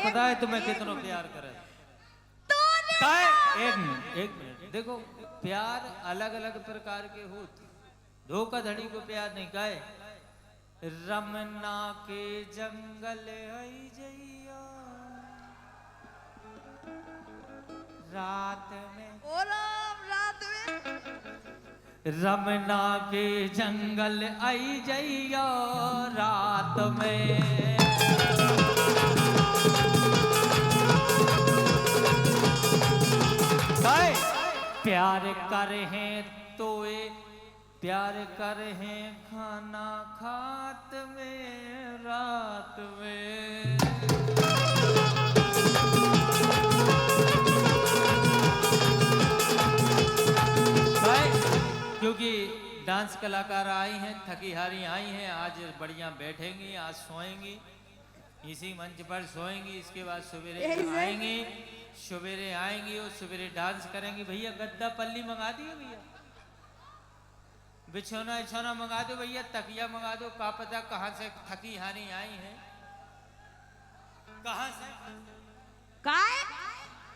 पता है तुम्हें कितना प्यार करे। एक मिनट देखो, प्यार अलग अलग प्रकार के होते। धोखाधड़ी को प्यार नहीं कहे। रमना के जंगल आई जइया रात में, ओ राम रात में, रमना के जंगल आई जइया रात में। प्यार कर हैं तो प्यार कर हैं खाना खात में रात में। क्योंकि डांस कलाकार आई हैं, थकी हारी आई हैं, आज बढ़िया बैठेंगी, आज सोएंगी इसी मंच पर, सोएंगी। इसके बाद सवेरे आएंगी, सवेरे आएंगी और सवेरे डांस करेंगी। भैया गद्दा पल्ली मंगा दिए भैया, बिछोना इछोना मंगा दो भैया, तकिया मंगा दो। का पता कहाँ से थकी हारी आई हैं, कहाँ से। काय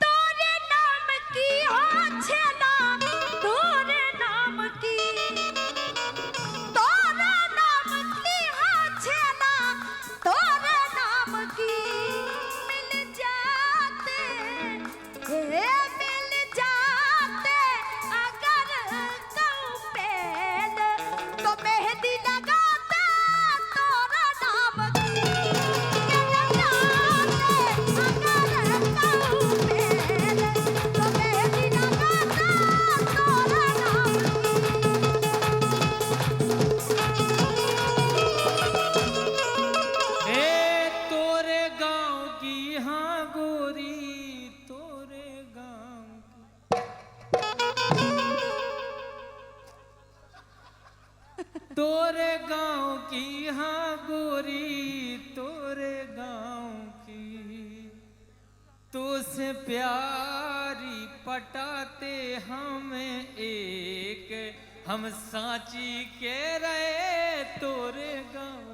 तोरे नाम की हो छेना, तोरे नाम की, तोरे नाम की हो छेना, तोरे नाम की। मिल जाते मिल जाते अगर कहूँ पेद, तो मेहंदी लगाते तोरा नाम की। मिल जाते अगर कहूँ पेद, तो मेहंदी लगाते तोरा नाम की। ए तोरे गांव की हाँ गोरी, तोरे गांव की, तोरे गांव की हाँ गोरी, तोरे गांव की। तो से प्यारी पटाते हमें एक, हम सांची के रहे तोरे गांव।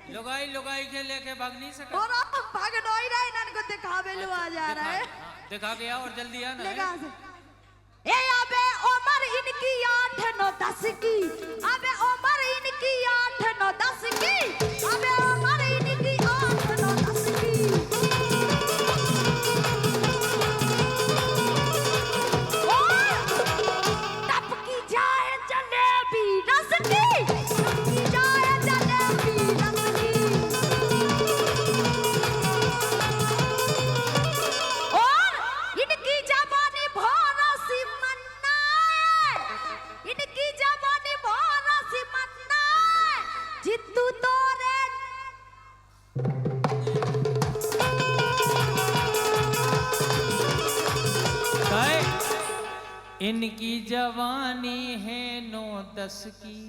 लुगाई लुगाई के लेके भाग नहीं सकता। और भाग नहीं रहा, इनको दिखावे लो आ जा रहा है। दिखा के और जल्दी आना है। ए अबे उम्र इनकी 8 9 10 की, अबे उम्र इनकी 8 9 10 की, अबे उम्र इनकी 8 9 10 की। टपकी जाए जलेबी रस की, टपकी जाए जलेबी रस की। और इनकी जवानी भरोसी मन्ना है, इनकी जवानी भरोसी मन्ना है। जितू तोरे इनकी जवानी है 9 10 की।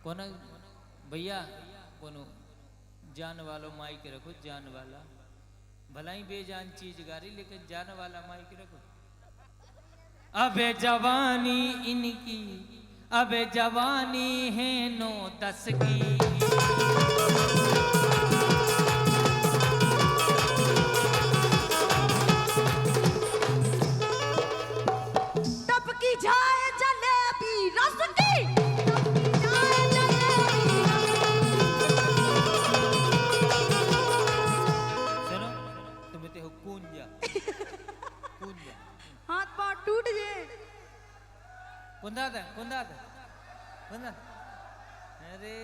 कौन भैया, कौन जान वालो माइक रखो, जान वाला। भला ही बेजान चीज गारी, लेकिन जान वाला माइक रखो। अबे जवानी इनकी, अबे जवानी है 9 10 की। टपकी जाए जलेबी रस की, टपकी जाए जलेबी रस की। सुनो, तुम्हें ते हो कूंजा कूंजा हाथ पांव टूट गए। कुंदा था, कुंदा था, कुंदा। अरे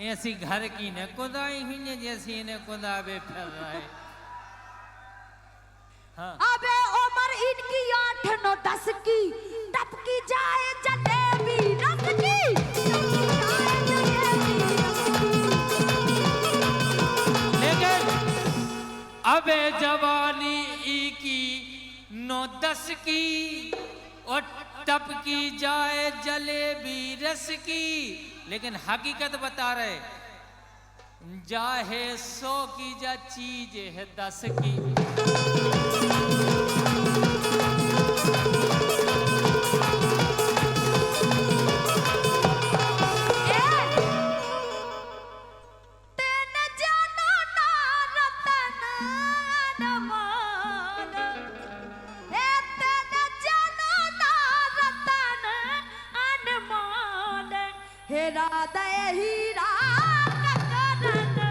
ऐसी घर की न कुंदाई हुई जैसी ने कुंदाबे फिर रहा है। हाँ। अबे उम्र इनकी 8 9 10 की, टपकी जाए जलेबी रस की, टपकी जाए जलेबी रस की। लेकिन अबे जवानी ई की 9 10 की और टपकी जाए जलेबी रस की, लेकिन हकीकत बता रहे, जाहे 100 की जा चीज है 10 की। हेरा दे हीरा ककरन में।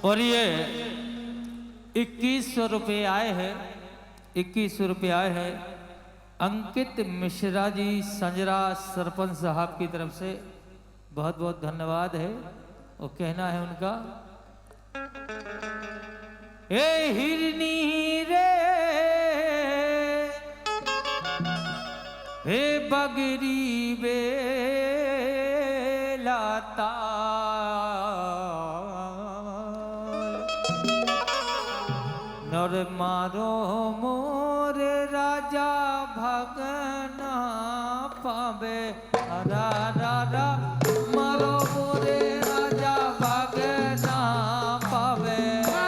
और ये 2100 रुपये आए हैं, 2100 रुपये आए हैं अंकित मिश्रा जी संजरा सरपंच साहब की तरफ से, बहुत बहुत धन्यवाद है। और कहना है उनका, ए हिरनी रे हे बगरी बेलाता नर मारो मोरे राजा भगना पावे रा रा रा मारो मोरे राजा भगना पावे रा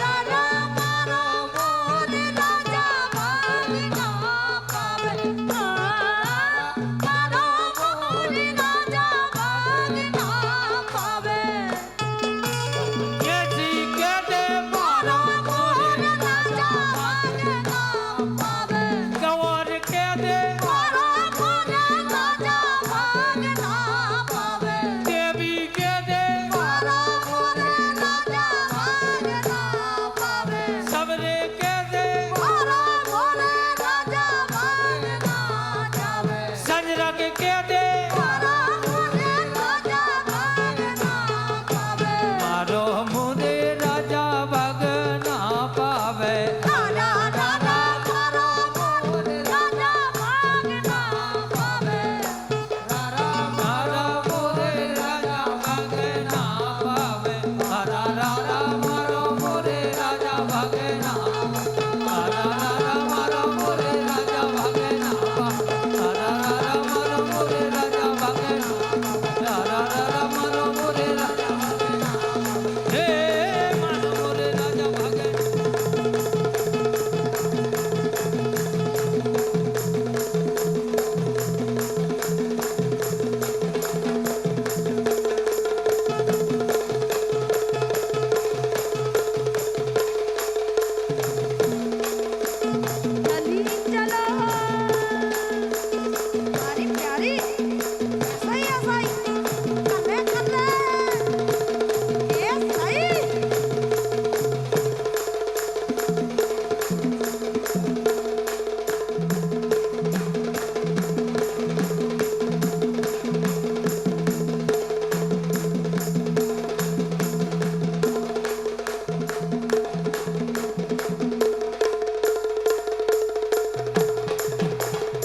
रा रा मारो मोरे राजा भगना पावे। मारो मोरे राजा भगना पावे। ये जी के दे मारो मोरे राजा भगना पावे। गंवर के दे मारो मोरे राजा भगना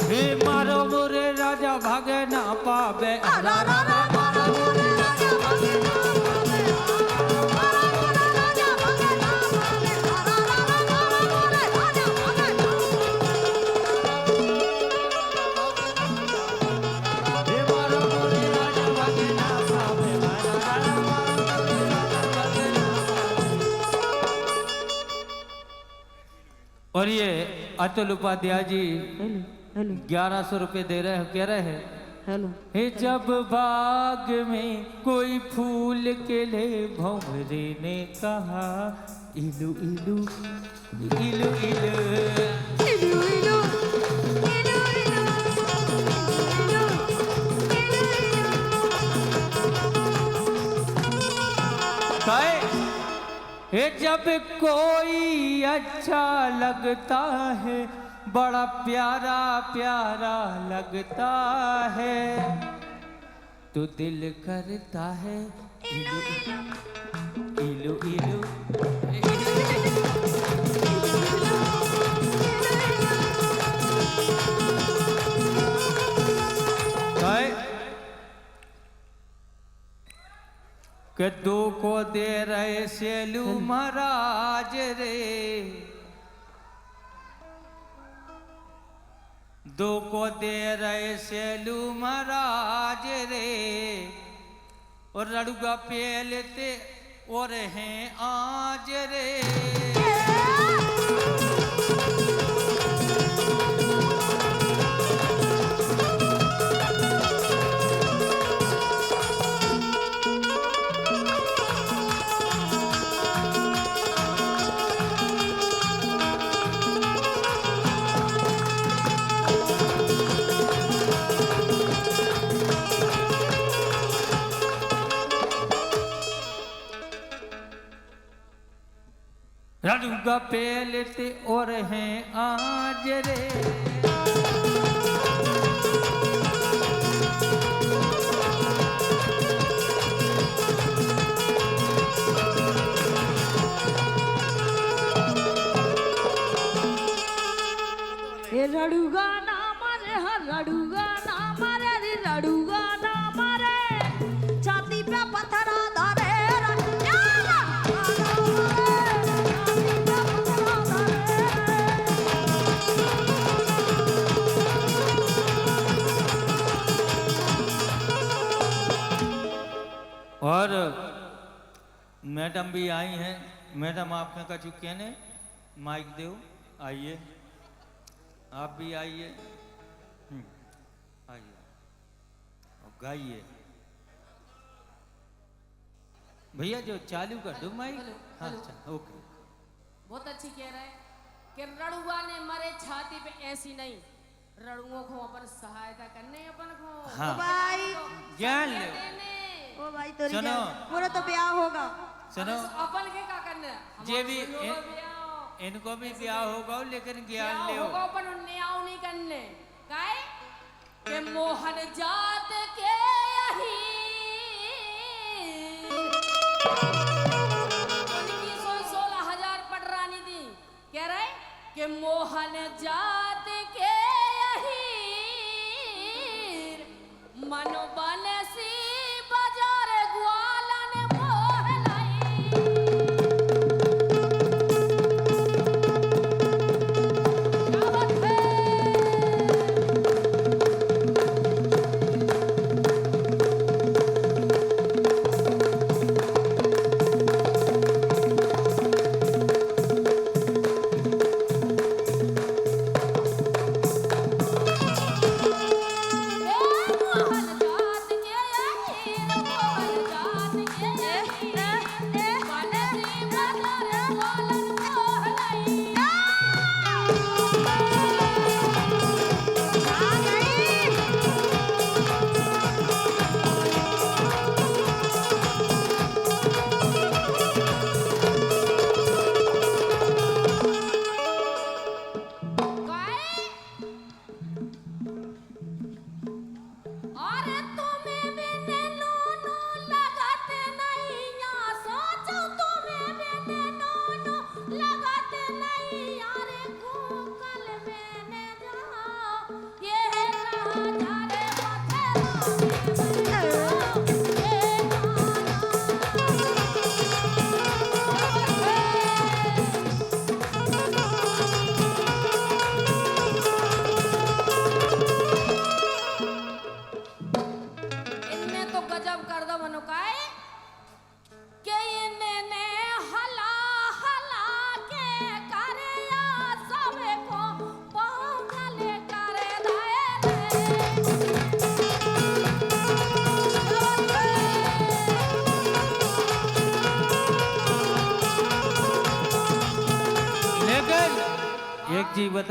हे मारो मोरे राजा भागे ना पावे रा रा रा मारो मोरे राजा भागे ना पावे मारो मोरे राजा भागे ना पावे रा रा रा मारो मोरे राजा भागे ना हे मारो मोरे राजा भागे ना पावे रा रा रा मारो मोरे राजा भागे ना पावे। और ये अतुल उपाध्याय जी हेलो हेलो 1100 रुपए दे रहे हो, कह रहे हैं हेलो हे जब बाग में कोई फूल के ले भंवरे ने कहा इलू इलू इलू इलू इलू इलू इलू इलू कहे हे जब कोई अच्छा लगता है बड़ा प्यारा प्यारा लगता है तो दिल करता है इलू इलू इलू के दो को दे रहे सेलू महाराज रे दो को दे रहे सेलू महाराज रे और लड़ुगा पेलते और हैं आज रे लड़ुगा पेलते और हैं आज रे ये लड़ूगा ना मारे हर लड़ूगा ना मारे रे लड़ूगा ना मारे छाती पे पत्थर धरे और मैडम भी आई हैं मैडम आपने का चुके ने माइक दो आइए आप भी आइए आइए और गाइए भैया जो चालू कर दो माइक हाँ अच्छा ओके बहुत अच्छी कह रहा है कि रड़ुआ ने मरे छाती पे ऐसी नहीं रड़ुओं को अपन सहायता करने अपन को हाँ। भाई ज्ञान ले ओ भाई तो सुनो। पूरा तो ब्याह होगा सुनो अपन के का करना जे भी इनको भी ब्याह होगा लेकिन ज्ञान ले होगा अपन न्याय नहीं करने काहे के मोहन जात के यही उनकी 16,000 पटरानी दी कह रहे कि मोहन जात के यही मनो बनसी बाजार ग्वालन मोहलाई क्या बात है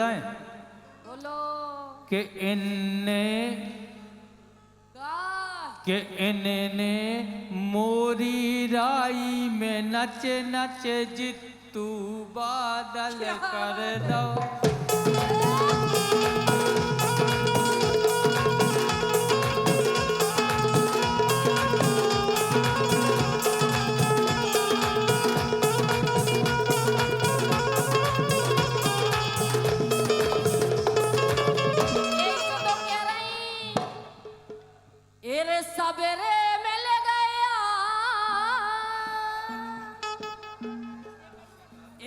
बताएं बोलो कि इनने का कि इनने मोरी राई में नच नच जितू बादल कर दो। सवेरे मिल गया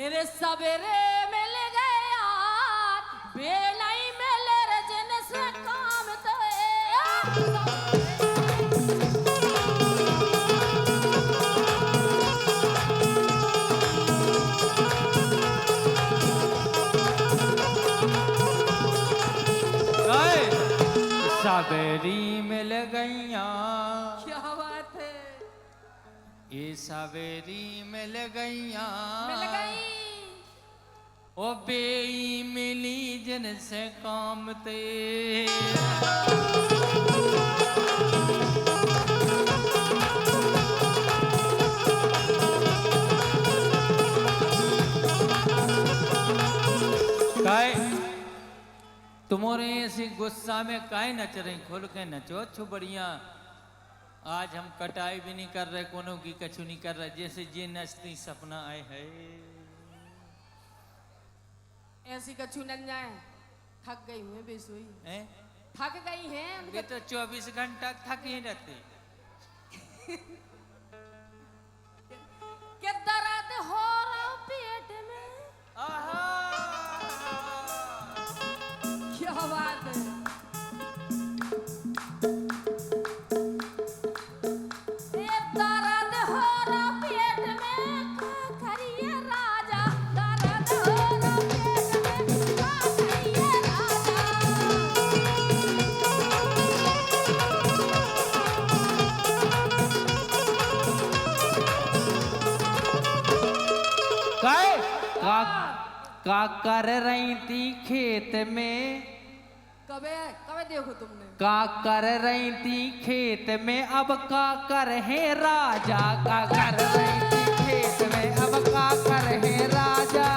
एरे सवेरे मिल गया बेलाई मिले रजन से काम तो सवेरी मिल गईया। क्या बात है ये सवेरी मिल गईया मिल गई ओ बेई मिली जिनसे काम ते। तुम्हारे ऐसी गुस्सा में काहे नच रही? खोल के नचो अच्छो बढ़िया। आज हम कटाई भी नहीं कर रहे, कोनो की कछु नहीं कर रहे, जैसे जे नचती सपना आए है। ऐसी कछु न जाए, थक गई हूँ बेसुई। हैं? थक गई हैं ये तो 24 घंटा थक ही रहते। क्या दर्द हो रहा पेट में? आहा क्या बात है ये दर्द हो रहा पेट में करिए राजा दर्द हो रहा पेट में करिए राजा। का कर रही थी खेत में? कबे कबे देखो तुमने का कर रही थी खेत में अब का कर है राजा? का कर रही थी खेत में अब का कर है राजा?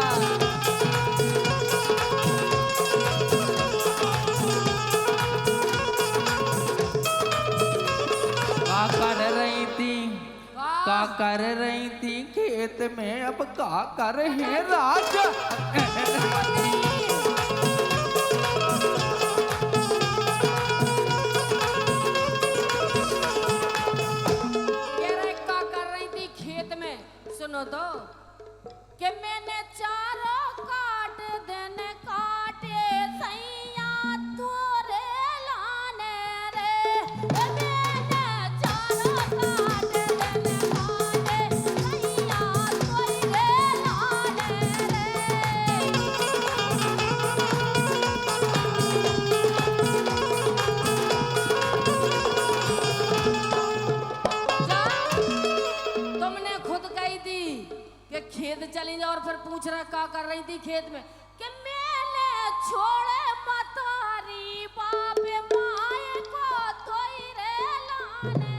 का कर रही थी का कर रही थी खेत में अब का कर है राजा? सुनो तो कि मैंने चारों काट देने काटे सैया तोरे लाने रे। मैंने चारों काट देने काटे सैया तोरे लाने तुमने खुद कही थी कि खेत चली जाओ और फिर पूछ रहा क्या कर रही थी खेत में? कि मैंने छोड़े मतारी बाबे माए को धोई रे लाने।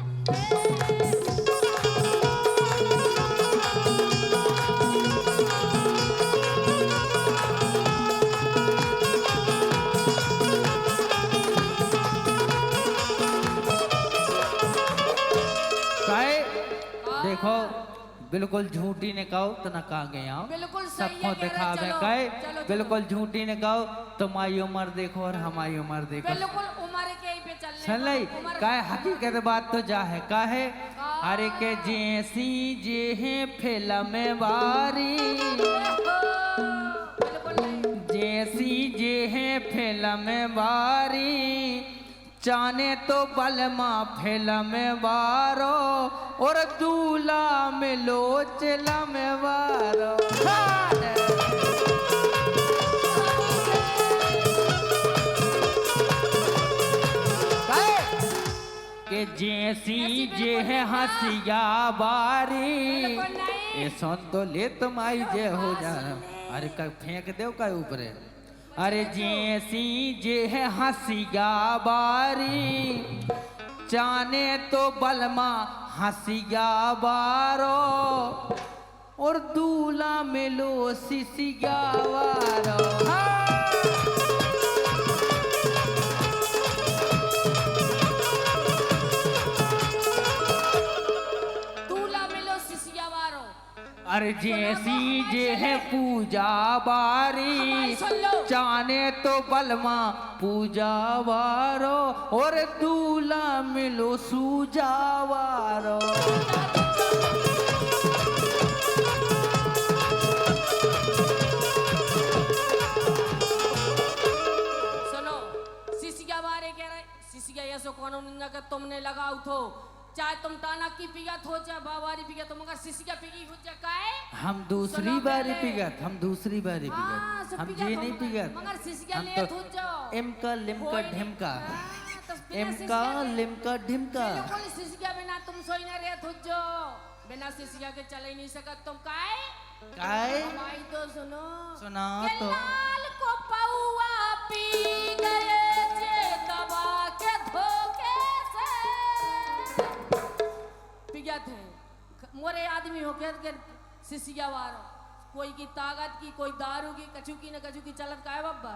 देखो बिल्कुल झूठी ने कहो तो न कहा गया बिल्कुल सही सबको है, दिखावे चलो, कहे चलो, चलो। बिल्कुल झूठी ने कहो तुम्हारी उम्र देखो और हमारी उम्र देखो। बिल्कुल उम्र के ही पे चलने चल रही उम्र- काहे हकीकत बात तो जा है काहे हाँ। अरे के जैसी जे है फिल्म वारी बिल्कुल नहीं। जैसी जे है फिल्म वारी चाने तो बलमा फिल्म वारो और दूल्हा मिलो चिलम वारो। के जैसी जे है हंसिया बारी बिल्कुल नहीं। ये सुन तो ले तुम आई जे हो जा। अरे का फेंक दो का ऊपर अरे जैसी जे है हंसिया बारी जाने तो बलमा हंसिया बारो और दूल्हा मिलो सिसिया वारो। दूल्हा मिलो सिसिया वारो। अरे जैसी जे है पूजा बारी हमारी सुन लो। जाने तो बलमा पूजा वारो और दूल्हा मिलो सूजा वारो। सुनो सिसिया वारे कह रहे सिसिया ऐसो कोनो निंदा के तुमने लगाऊ थो चाहे तुम ताना की पिगत हो चाहे बावारी पिगत हो मगर सिसिया पिगी हो चाहे काहे हम दूसरी सुनो बारी पहले। पिगत हम दूसरी बारी हाँ, पिगत सब हम पिगत जे हो नहीं मगर- पिगत मगर सिसिया हम ले तो थो जाओ इमका लिमका कोई नहीं- ढिमका हाँ, तो बिना इमका सिसिया के- लिमका ढिमका बिना कोई सिसिया बिना तुम सोई ना रहे थो जो बिना सिसिया के चल ही नहीं सकत तुम काहे काय हमारी तो सुनो सुना के तो लाल को पौआ पी गए जे दबा के धोखे से पिया थे मोरे आदमी हो के सिसिया वारो कोई की ताकत की कोई दारू की कछु की न कछु की चलत काहे बब्बा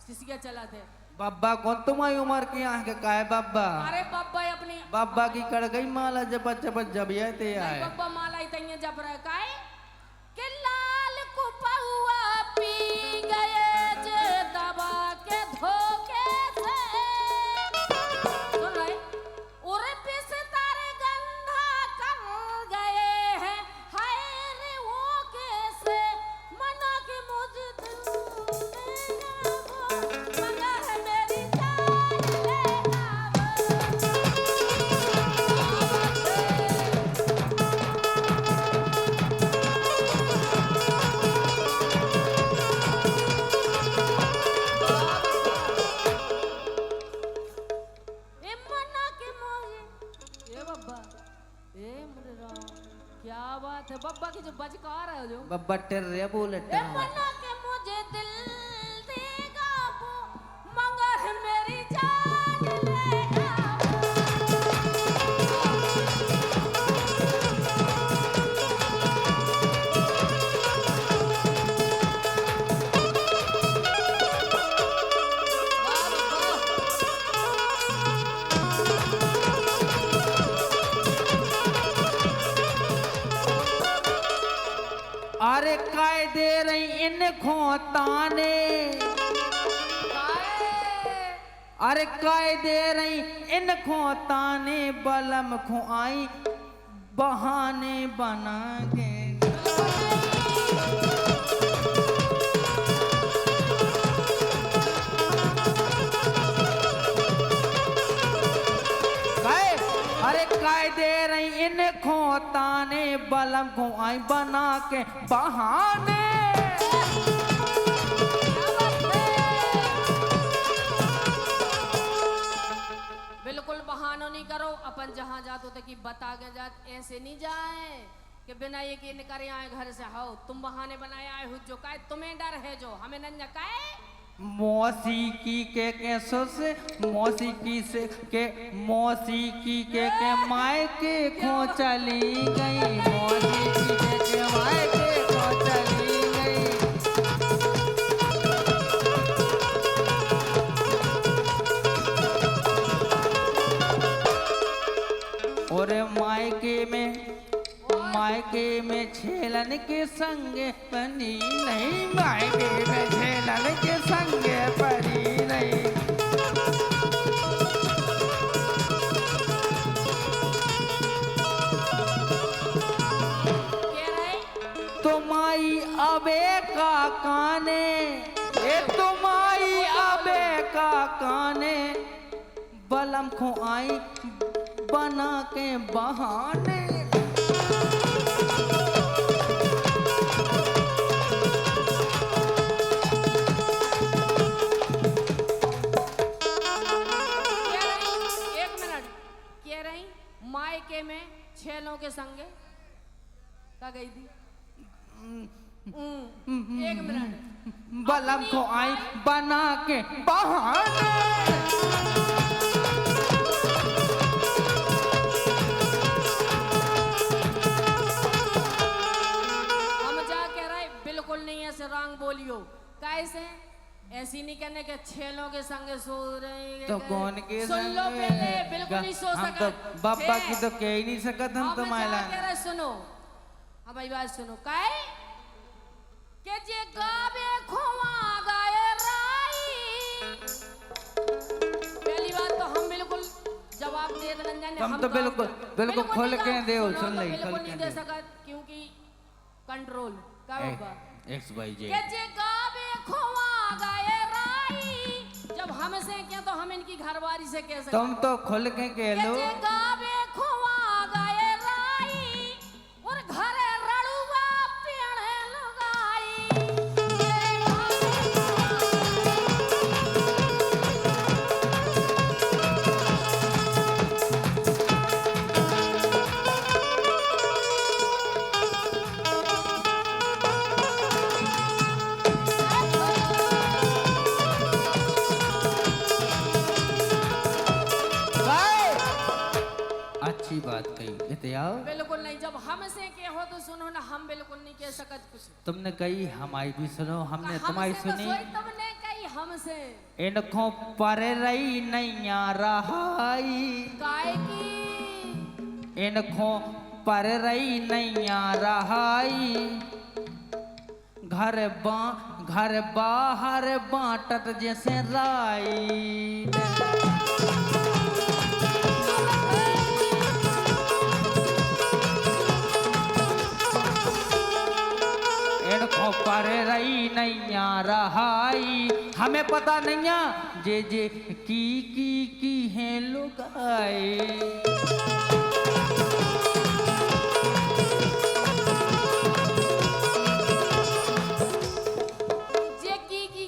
सिसिया चला थे बाबा कौन तुम्हारी उम्र के यहाँ के काय बाबा अरे बब्बा अपनी बाबा की कड़ गई माला जब जब ये ते नहीं आए बब्बा माला ही तैया जब रहा काहे के लाल को पौआ पी गए जे दबा के धोखे से सुन रहे और पिस तारे गंधा कर गए हैं हाय रे वो कैसे मना के मुझे दिल देगा वो मना है मेरी जान लेगा ए मना के मोहे ए बब्बा ए मेरे राम क्या बात है बब्बा की जो बजकार है जो बाबा टेर्रे बोलता ए मना के मुझे दिल देगा वो मगर मेरी जान लेगा अरे काय दे रही इन खोताने अरे काय दे रही इन खोताने बलम खो आई बहाने बना के काय अरे काय दे रही इन खोताने बलम को आई बना के बहाने बिल्कुल बहानो नहीं करो अपन जहाँ जातो तो कि बता के जात ऐसे नहीं जाए कि बिना ये कि करे आए घर से हो तुम बहाने बनाए आए हो जो काहे तुम्हें डर है जो हमें नंजा काहे मौसीकी के सुस मौसीकी से के मौसीकी के मायके खो चली गई मौसीकी के मायके खो चली गई और मायके में छेलन के संग बनी नहीं मायके में छेलन के संग बनी नहीं कह रहे तुम्हारी अबे का काने ए तुम्हारी अबे का काने बलम खो आई बना के बहाने एक मिनट कह रही मायके में छेलों के संगे का गई थी एक मिनट बलम को आई बना के बहाने। हम जा कह रहे बिल्कुल नहीं ऐसे रंग बोलियो कैसे ऐसी नहीं कहने के छेलों के संग सो रहे तो कौन के सुन लो पहले बिल्कुल नहीं सो हम सकते तो बाबा की तो कह ही नहीं सकत हम तो मायला कह रहे सुनो हमारी बात सुनो काय के जे गावे खोवा गाए राई पहली बात तो हम बिल्कुल जवाब दे रंजन हम तो बिल्कुल खोल के दे सुन ले खोल के दे सकत क्योंकि कंट्रोल का बाबा एक्स वाई जे के जे गावे खोवा गाए राई जब हमसे क्या तो हम इनकी घरवारी से कह सकते तुम तो खोल के कह लो जे गावे खोवा गाए राई और घरे रड़ुआ पेड़ लगाई ये अच्छी बात कही इतियाओ बिल्कुल नहीं जब हमसे के हो तो सुनो ना हम बिल्कुल नहीं कह सकत कुछ तुमने कही हमारी भी सुनो हमने तुम्हारी सुनी तुमने कही हमसे इनको पर रही नैया रहाई काय की इनको पर रही नैया रहाई घर बाहर बाटत जैसे राई इनको पर रही नैया रहाई हमें पता नैया जे की हैं लुगाई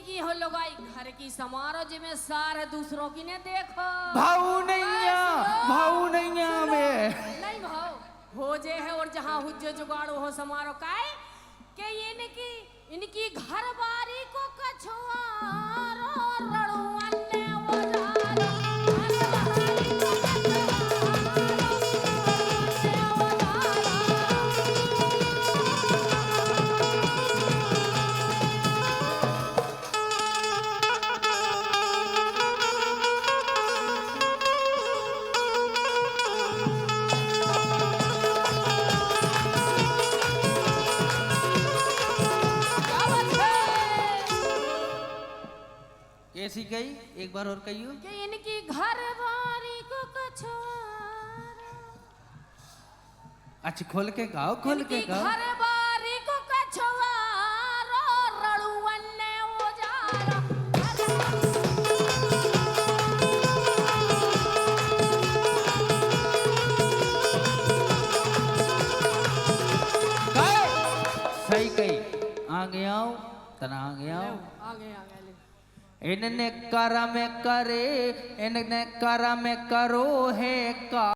की हो लोगाई घर की समारोह जिमें सारे दूसरों की ने देखो भाऊ नैया में नहीं भाव हो जे है और जहाँ हुज्जे जुगाड़ो हो समारोह काय के इनकी घर बारी को कछुआरो रड़ुअन ने ओजारो घर बारी को कछुआरो कैसी कही एक बार और कहियो कि इनकी घर बारी को कछुआरो अच्छा खोल के गाओ खोल के इनकी गाओ घर बारी को कछुआरो रड़ुअन ने ओजारो सही कही आगे आओ तना आगे आओ आगे ले इनने कर में करे इनने कर में करो है का